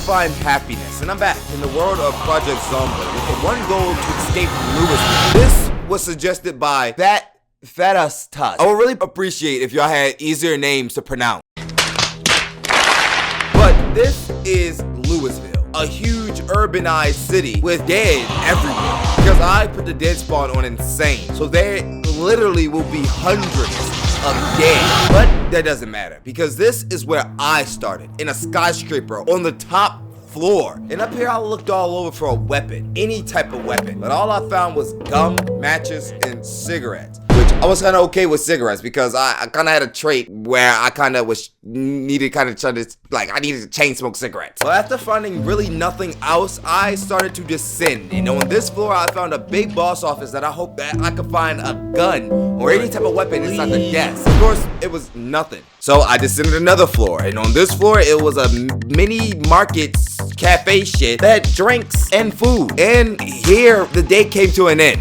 find happiness, and I'm back in the world of Project Zomboid with the one goal to escape Louisville. This was suggested by Fatastas. I would really appreciate if y'all had easier names to pronounce. But this is Louisville, a huge urbanized city with dead everywhere. Because I put the dead spawn on insane, so there literally will be hundreds of dead. But that doesn't matter, because this is where I started, in a skyscraper on the top floor. And up here I looked all over for a weapon, any type of weapon, but all I found was gum, matches, and cigarettes. Which I was kind of okay with cigarettes because I kind of had a trait where I kind of needed to chain smoke cigarettes. But after finding really nothing else, I started to descend. And on this floor, I found a big boss office that I hope that I could find a gun or any type of weapon inside the desk. Of course, it was nothing. So I descended another floor, and on this floor, it was a mini market cafe shit that had drinks and food. And here, the day came to an end.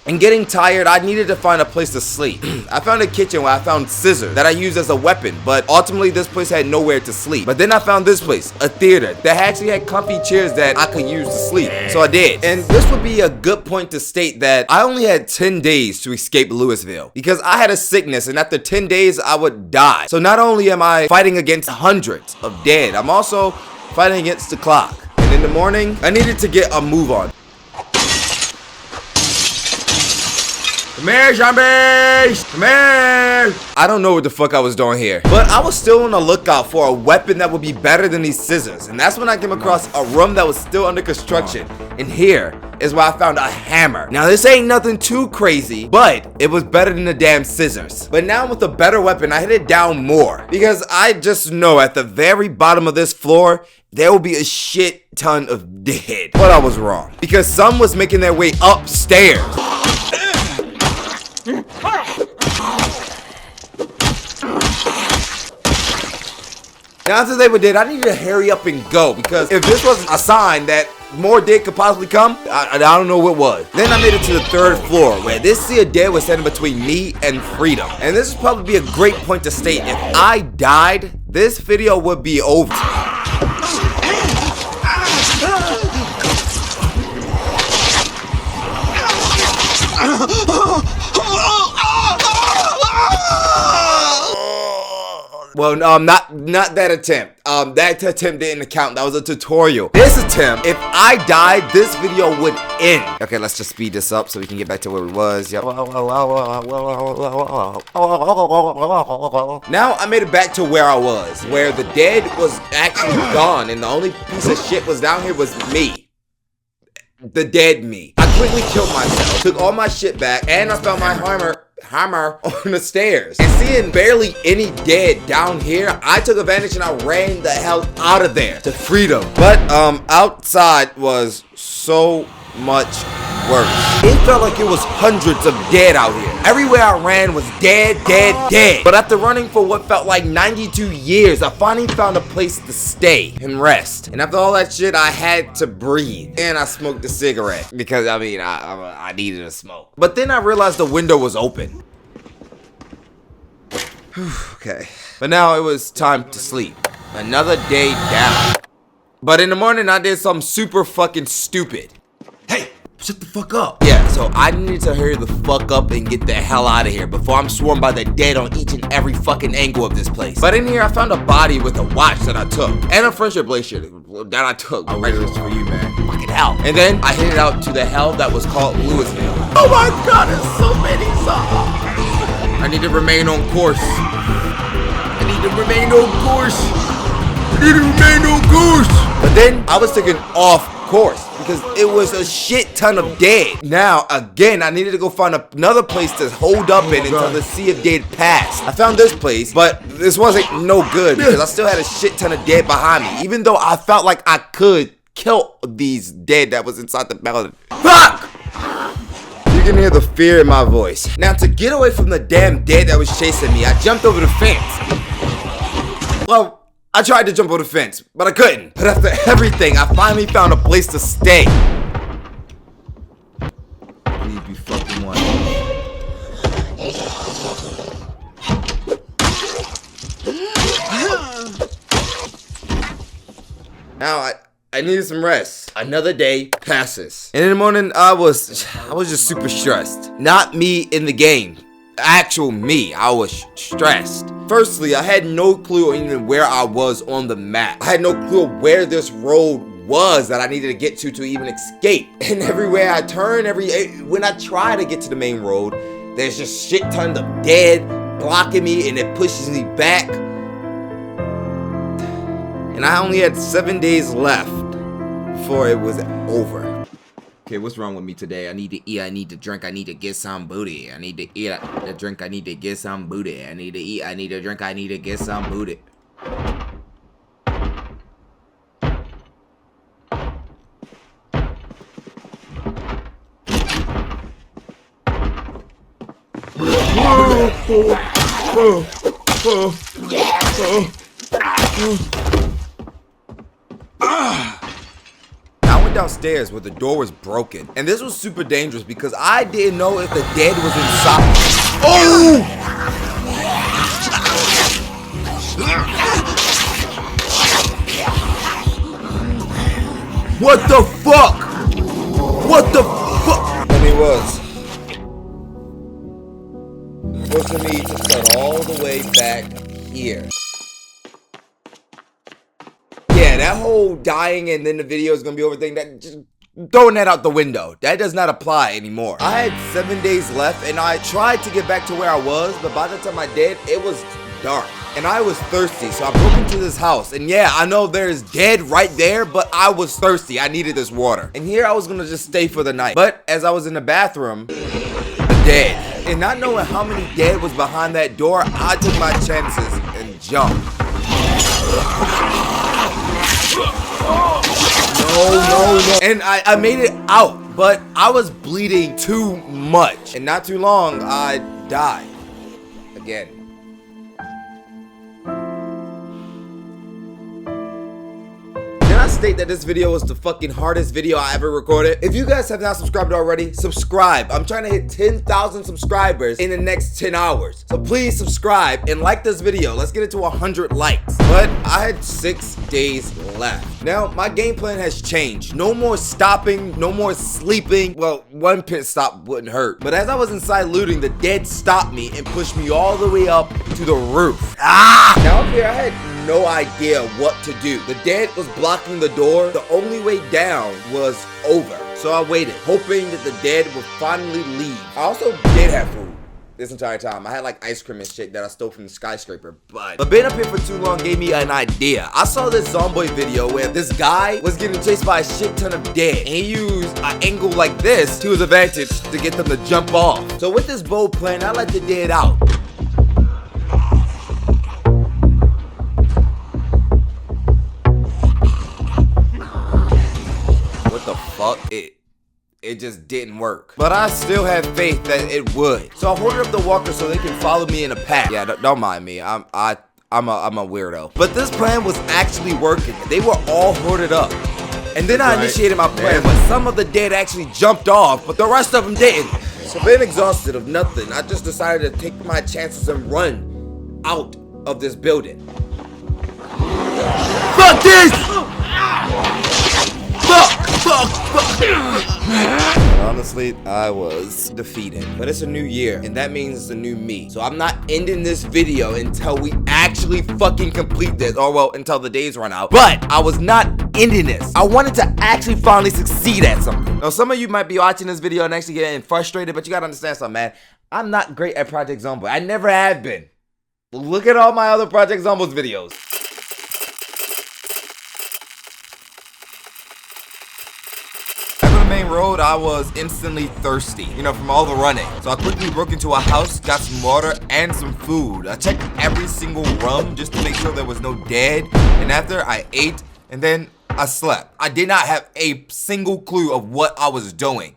And getting tired, I needed to find a place to sleep. I found a kitchen where I found scissors that I used as a weapon, but ultimately this place had nowhere to sleep. But then I found this place, a theater, that actually had comfy chairs that I could use to sleep. So I did. And this would be a good point to state that I only had 10 days to escape Louisville, because I had a sickness, and after 10 days, I would die. So not only am I fighting against hundreds of dead, I'm also fighting against the clock. And in the morning, I needed to get a move on. Come here, zombies! Come here! I don't know what the fuck I was doing here, but I was still on the lookout for a weapon that would be better than these scissors. And that's when I came across a room that was still under construction. And here is where I found a hammer. Now this ain't nothing too crazy, but it was better than the damn scissors. But now with a better weapon, I hit it down more, because I just know at the very bottom of this floor, there will be a shit ton of dead. But I was wrong, because some was making their way upstairs. Now after they were dead, I needed to hurry up and go, because if this was a sign that more dead could possibly come, I don't know what was. Then I made it to the 3rd floor, where this sea of dead was standing between me and freedom. And this would probably be a great point to state, if I died, this video would be over. Well, not that attempt. That attempt didn't count. That was a tutorial. This attempt, if I died, this video would end. Okay, let's just speed this up so we can get back to where we was. Yep. Now I made it back to where I was, where the dead was actually gone, and the only piece of shit was down here was me. The dead me. I quickly killed myself, took all my shit back, and I found my hammer on the stairs. And seeing barely any dead down here, I took advantage and I ran the hell out of there to freedom. But outside was so much worse. It felt like it was hundreds of dead out here. Everywhere I ran was dead. But after running for what felt like 92 years, I finally found a place to stay and rest. And after all that shit, I had to breathe. And I smoked a cigarette, because I needed a smoke. But then I realized the window was open. Okay. But now it was time to sleep. Another day down. But in the morning, I did something super fucking stupid. Hey, shut the fuck up. Yeah, so I needed to hurry the fuck up and get the hell out of here before I'm swarmed by the dead on each and every fucking angle of this place. But in here, I found a body with a watch that I took, and a friendship bracelet that I took. I read this for you, man. Fucking hell. And then I headed out to the hell that was called Louisville. Oh my god, there's so many songs. I need to remain on course. But then I was taken off course, because it was a shit ton of dead. Now, again, I needed to go find another place to hold up in until the sea of dead passed. I found this place, but this wasn't no good, because I still had a shit ton of dead behind me, even though I felt like I could kill these dead that was inside the building. Fuck! You can hear the fear in my voice. Now, to get away from the damn dead that was chasing me, I jumped over the fence. Well, I tried to jump over the fence, but I couldn't. But after everything, I finally found a place to stay. Please be fucking one. Now I needed some rest. Another day passes. And in the morning, I was just super stressed. Not me in the game. Actual me. I was stressed. Firstly, I had no clue even where I was on the map. I had no clue where this road was that I needed to get to even escape. And everywhere I turn, when I try to get to the main road, there's just shit tons of dead blocking me, and it pushes me back. And I only had 7 days left before it was over. Okay, what's wrong with me today? I need to eat, I need to drink, I need to get some booty. I need to eat, I drink, I need to get some booty. I need to eat, I need to drink, I need to get some booty. I went downstairs where the door was broken, and this was super dangerous because I didn't know if the dead was inside. Oh! What the fuck? What the fuck? And it was forcing me to start all the way back here. Yeah, that whole dying and then the video is gonna be over thing, that just throwing that out the window. That does not apply anymore. I had 7 days left and I tried to get back to where I was, but by the time I did, it was dark. And I was thirsty, so I broke into this house. And yeah, I know there's dead right there, but I was thirsty. I needed this water. And here I was gonna just stay for the night. But as I was in the bathroom, dead. And not knowing how many dead was behind that door, I took my chances and jumped. No. And I made it out, but I was bleeding too much. And not too long, I died. Again. State that this video was the fucking hardest video I ever recorded. If you guys have not subscribed already, subscribe. I'm trying to hit 10,000 subscribers in the next 10 hours. So please subscribe and like this video. Let's get it to 100 likes. But I had 6 days left. Now, my game plan has changed. No more stopping, no more sleeping. Well, one pit stop wouldn't hurt. But as I was inside looting, the dead stopped me and pushed me all the way up to the roof. Now up here, I had no idea what to do. The dead was blocking the door. The only way down was over. So I waited, hoping that the dead would finally leave. I also did have food this entire time. I had like ice cream and shit that I stole from the skyscraper, but being up here for too long gave me an idea. I saw this Zomboid video where this guy was getting chased by a shit ton of dead, and he used an angle like this to his advantage to get them to jump off. So with this bold plan, I let the dead out. Fuck it. It just didn't work. But I still had faith that it would. So I ordered up the walker so they can follow me in a pack. Yeah, don't mind me. I'm a weirdo. But this plan was actually working. They were all hoarded up. And then I initiated my plan, but some of the dead actually jumped off, but the rest of them didn't. So being exhausted of nothing, I just decided to take my chances and run out of this building. Fuck this! Fuck! Honestly, I was defeated. But it's a new year, and that means it's a new me. So I'm not ending this video until we actually fucking complete this. Or well, until the days run out. But I was not ending this. I wanted to actually finally succeed at something. Now, some of you might be watching this video and actually getting frustrated, but you gotta understand something, man. I'm not great at Project Zomboid. I never have been. Look at all my other Project Zomboid videos. Main road, I was instantly thirsty, you know, from all the running. So I quickly broke into a house, got some water and some food. I checked every single room just to make sure there was no dead. And after, I ate and then I slept. I did not have a single clue of what I was doing.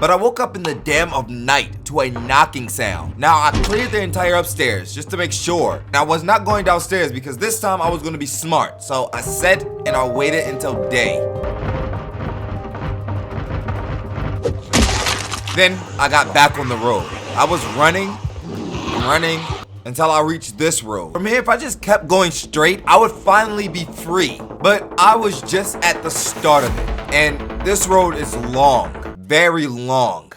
But I woke up in the damn of night to a knocking sound. Now I cleared the entire upstairs just to make sure. And I was not going downstairs because this time I was going to be smart. So I sat and I waited until day. Then I got back on the road. I was running, until I reached this road. From here, if I just kept going straight, I would finally be free. But I was just at the start of it. And this road is long, very long.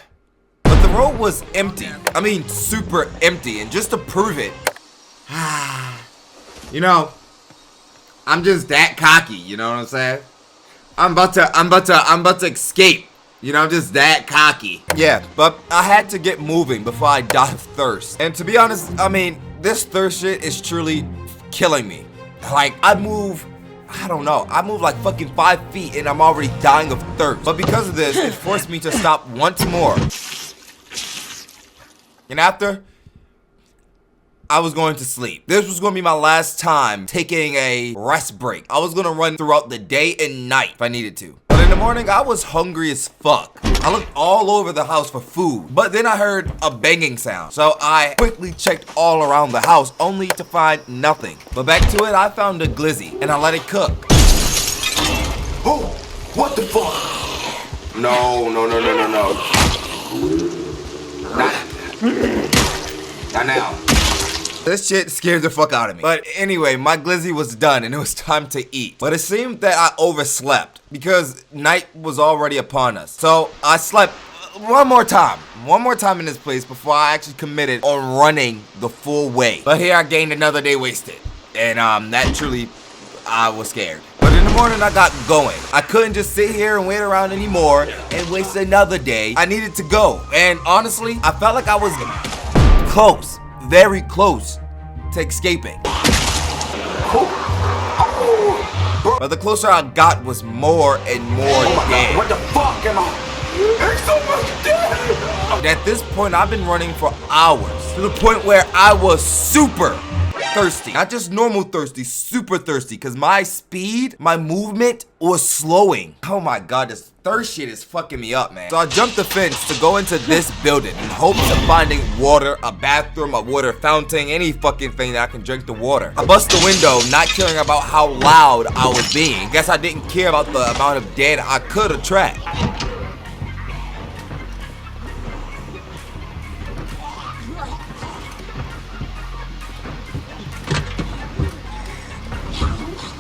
But the road was empty. I mean, super empty. And just to prove it, you know, I'm just that cocky, you know what I'm saying? I'm about to escape. You know, I'm just that cocky. Yeah, but I had to get moving before I die of thirst. And to be honest, I mean, this thirst shit is truly killing me. Like, I move like fucking 5 feet and I'm already dying of thirst. But because of this, it forced me to stop once more. And after, I was going to sleep. This was going to be my last time taking a rest break. I was going to run throughout the day and night if I needed to. But in the morning, I was hungry as fuck. I looked all over the house for food, but then I heard a banging sound. So I quickly checked all around the house only to find nothing. But back to it, I found a glizzy and I let it cook. Oh, what the fuck? No. Not now. This shit scared the fuck out of me. But anyway, my glizzy was done and it was time to eat. But it seemed that I overslept because night was already upon us. So I slept one more time in this place before I actually committed on running the full way. But here I gained another day wasted. And that truly, I was scared. But in the morning I got going. I couldn't just sit here and wait around anymore and waste another day. I needed to go. And honestly, I felt like I was close. Very close to escaping. But the closer I got was more and more dead. What the fuck am I? There's so much dead. At this point, I've been running for hours to the point where I was super thirsty. Not just normal thirsty, super thirsty, because my speed, my movement was slowing. Oh my god, this thirst shit is fucking me up, man. So I jumped the fence to go into this building in hopes of finding water, a bathroom, a water fountain, any fucking thing that I can drink the water. I bust the window, not caring about how loud I was being. Guess I didn't care about the amount of dead I could attract.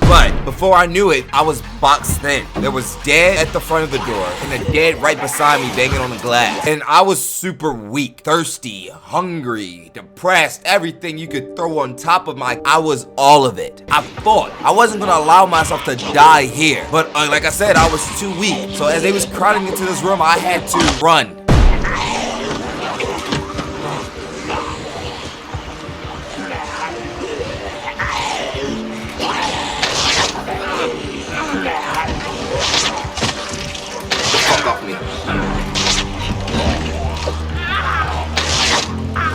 But before I knew it, I was boxed in. There was dead at the front of the door and a dead right beside me banging on the glass. And I was super weak, thirsty, hungry, depressed, everything you could throw on top of I was all of it. I thought I wasn't gonna allow myself to die here. But like I said, I was too weak. So as they was crowding into this room, I had to run.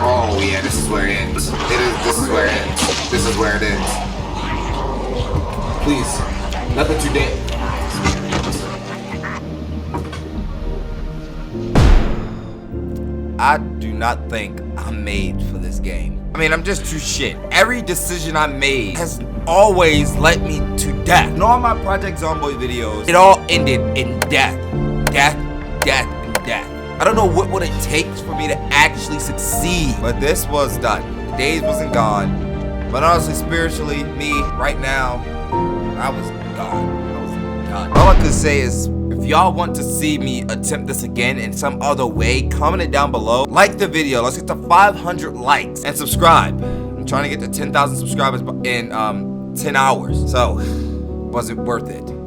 Oh yeah, this is where it ends. This is where it ends. This is where it ends. Please, nothing too dead. I do not think I'm made for this game. I mean, I'm just too shit. Every decision I made has always led me to death. In all my Project Zomboid videos, it all ended in death. Death, death, and death. I don't know what would it take for me to actually succeed. But this was done. The days wasn't gone. But honestly, spiritually, me, right now, I was gone. I was done. All I could say is, if y'all want to see me attempt this again in some other way, comment it down below. Like the video. Let's get to 500 likes. And subscribe. I'm trying to get to 10,000 subscribers in 10 hours. So, was it worth it?